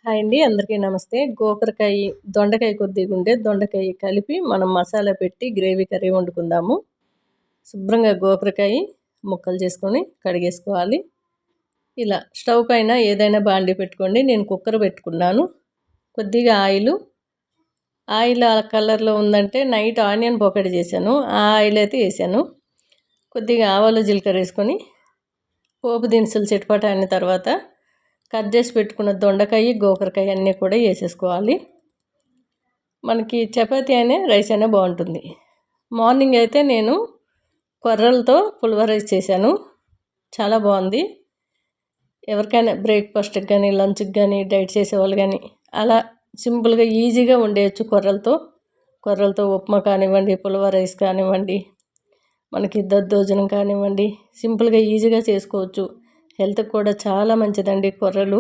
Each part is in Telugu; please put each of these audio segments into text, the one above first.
హాయ్ అండి, అందరికీ నమస్తే. గోకరకాయ, దొండకాయ కొద్దిగా ఉండే దొండకాయ కలిపి మనం మసాలా పెట్టి గ్రేవీ కర్రీ వండుకుందాము. శుభ్రంగా గోకరకాయ ముక్కలు చేసుకొని కడిగేసుకోవాలి. ఇలా స్టవ్ పైన ఏదైనా బాండి పెట్టుకోండి. నేను కుక్కర్ పెట్టుకున్నాను. కొద్దిగా ఆయిల్ ఆ కలర్లో ఉందంటే నైట్ ఆనియన్ పకోడీ చేశాను. ఆ ఆయిల్ అయితే వేసాను. కొద్దిగా ఆవాలు జీలకర్ర వేసుకొని పోపు దినుసులు చిటపట అయిన తర్వాత కట్ చేసి పెట్టుకున్న దొండకాయ, గోకరకాయ అన్నీ కూడా వేసేసుకోవాలి. మనకి చపాతీ అయినా రైస్ అయినా బాగుంటుంది. మార్నింగ్ అయితే నేను కొర్రలతో పులిహోర రైస్ చేశాను. చాలా బాగుంది. ఎవరికైనా బ్రేక్ఫాస్ట్కి కానీ, లంచ్కి కానీ, డైట్ చేసేవాళ్ళు కానీ అలా సింపుల్గా ఈజీగా ఉండేయచ్చు. కొర్రలతో ఉప్మా కానివ్వండి, పులిహోర రైస్ కానివ్వండి, మనకి దద్దోజనం కానివ్వండి, సింపుల్గా ఈజీగా చేసుకోవచ్చు. హెల్త్కి కూడా చాలా మంచిదండి కొర్రలు.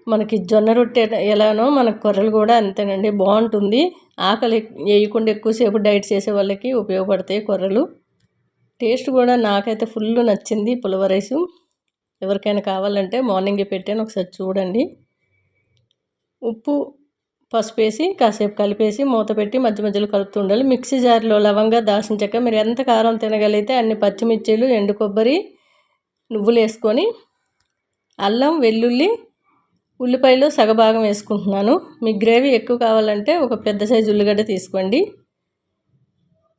మనకి జొన్న రొట్టె ఎలానో మనకు కొర్రలు కూడా అంతేనండి, బాగుంటుంది. ఆకలి వేయకుండా ఎక్కువసేపు డైట్ చేసే వాళ్ళకి ఉపయోగపడతాయి కొర్రలు. టేస్ట్ కూడా నాకైతే ఫుల్ నచ్చింది పులిహోర రైసు. ఎవరికైనా కావాలంటే మార్నింగే పెట్టాను, ఒకసారి చూడండి. ఉప్పు, పసుపు వేసి కాసేపు కలిపేసి మూత పెట్టి మధ్య మధ్యలో కలుపుతూ ఉండాలి. మిక్సీ జార్లో లవంగా, దాల్చిన చెక్క, మీరు ఎంత కారం తినగలిగితే అన్ని పచ్చిమిర్చీలు, ఎండు కొబ్బరి, నువ్వులు వేసుకొని అల్లం, వెల్లుల్లి, ఉల్లిపాయలు సగభాగం వేసుకుంటున్నాను. మీకు గ్రేవీ ఎక్కువ కావాలంటే ఒక పెద్ద సైజు ఉల్లిగడ్డ తీసుకోండి.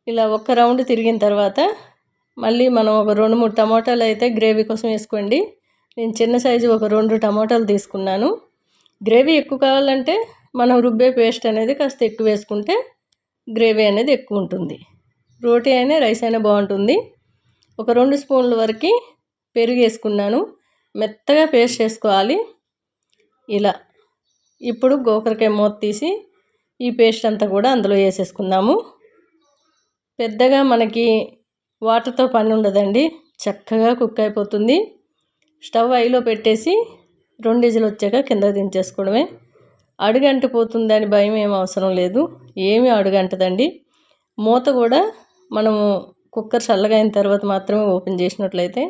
ఇలా ఒక్క రౌండ్ తిరిగిన తర్వాత మళ్ళీ మనం ఒక 2-3 టమాటాలు అయితే గ్రేవీ కోసం వేసుకోండి. నేను చిన్న సైజు ఒక 2 టమాటాలు తీసుకున్నాను. గ్రేవీ ఎక్కువ కావాలంటే మనం రుబ్బే పేస్ట్ అనేది కాస్త ఎక్కువ వేసుకుంటే గ్రేవీ అనేది ఎక్కువ ఉంటుంది. రోటీ అయినా రైస్ అయినా బాగుంటుంది. ఒక 2 స్పూన్ల వరకు పెరుగు వేసుకున్నాను. మెత్తగా పేస్ట్ చేసుకోవాలి. ఇలా ఇప్పుడు గోకరకాయ మూత తీసి ఈ పేస్ట్ అంతా కూడా అందులో వేసేసుకుందాము. పెద్దగా మనకి వాటర్తో పని ఉండదండి, చక్కగా కుక్ అయిపోతుంది. స్టవ్ హైలో పెట్టేసి 2 విజిల్ వచ్చాక కింద దించేసుకోవడమే. అడుగంటిపోతుందని భయం ఏం అవసరం లేదు, ఏమీ అడుగంటదండి. మూత కూడా మనము కుక్కర్ చల్లగా అయిన తర్వాత మాత్రమే ఓపెన్ చేసినట్లయితే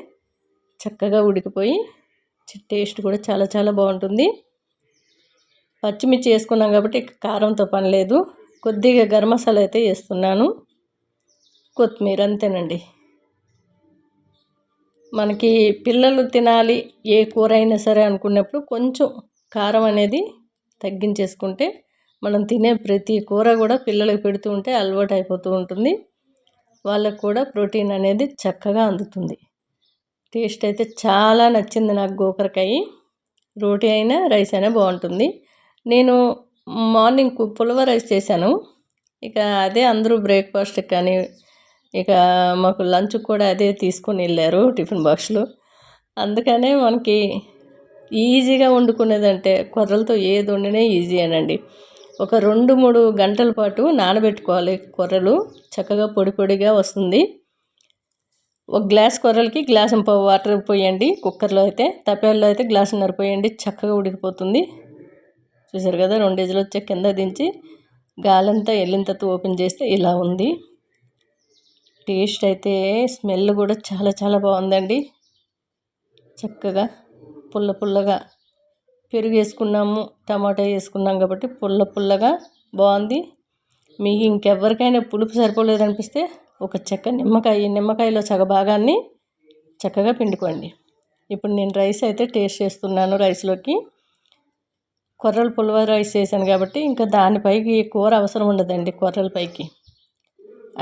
చక్కగా ఉడికిపోయి టేస్ట్ కూడా చాలా చాలా బాగుంటుంది. పచ్చిమిర్చి వేసుకున్నాం కాబట్టి కారంతో పని లేదు. కొద్దిగా గరం మసాలా అయితే వేస్తున్నాను, కొత్తిమీర, అంతేనండి. మనకి పిల్లలు తినాలి ఏ కూర అయినా సరే అనుకున్నప్పుడు కొంచెం కారం అనేది తగ్గించేసుకుంటే మనం తినే ప్రతి కూర కూడా పిల్లలకు పెడుతూ ఉంటే అలవాటు అయిపోతూ ఉంటుంది. వాళ్ళకు కూడా ప్రోటీన్ అనేది చక్కగా అందుతుంది. టేస్ట్ అయితే చాలా నచ్చింది నాకు గోకరకాయ. రోటీ అయినా రైస్ అయినా బాగుంటుంది. నేను మార్నింగ్ పులిహోర రైస్ చేశాను. ఇక అదే అందరూ బ్రేక్ఫాస్ట్కి కానీ, ఇక మాకు లంచ్కి కూడా అదే తీసుకొని వెళ్ళారు టిఫిన్ బాక్స్లో. అందుకనే మనకి ఈజీగా వండుకునేదంటే కొర్రలతో ఏది వండినా ఈజీ అనండి. ఒక 2-3 గంటల పాటు నానబెట్టుకోవాలి కొర్రలు, చక్కగా పొడి పొడిగా వస్తుంది. ఒక గ్లాస్ కొర్రలకి గ్లాసుంపావు వాటర్ పోయండి. కుక్కర్లో అయితే, తపేల్లో అయితే గ్లాసున్నర పోయండి, చక్కగా ఉడికిపోతుంది. చూసారు కదా, 2 విజిల్ వచ్చే కింద దించి గాలంతా వెళ్ళిన తర్వాత ఓపెన్ చేస్తే ఇలా ఉంది. టేస్ట్ అయితే స్మెల్ కూడా చాలా చాలా బాగుందండి. చక్కగా పుల్లగా పెరుగు వేసుకున్నాము, టమాటా వేసుకున్నాం కాబట్టి పుల్లగా బాగుంది. మీకు ఇంకెవరికైనా పులుపు సరిపోలేదనిపిస్తే ఒక చెక్క నిమ్మకాయలో సగభాగాన్ని చక్కగా పిండుకోండి. ఇప్పుడు నేను రైస్ అయితే టేస్ట్ చేస్తున్నాను. రైస్లోకి కొర్రల పులిహోర రైస్ చేశాను కాబట్టి ఇంకా దానిపైకి కూర అవసరం ఉండదండి. కొర్రల పైకి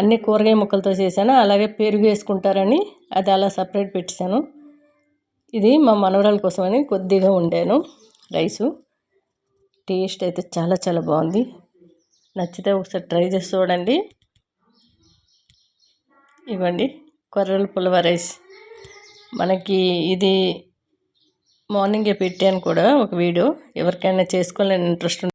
అన్ని కూరగాయ ముక్కలతో చేశాను. అలాగే పెరుగు వేసుకుంటారని అది అలా సపరేట్ పెట్టాను. ఇది మా మనవరాల కోసమని కొద్దిగా వండాను రైసు. టేస్ట్ అయితే చాలా చాలా బాగుంది. నచ్చితే ఒకసారి ట్రై చేసి చూడండి. ఇవ్వండి కొర్రల పులిహోర రైస్. మనకి ఇది మార్నింగే పెట్టాను కూడా ఒక వీడియో. ఎవరికైనా చేసుకోవాలని ఇంట్రెస్ట్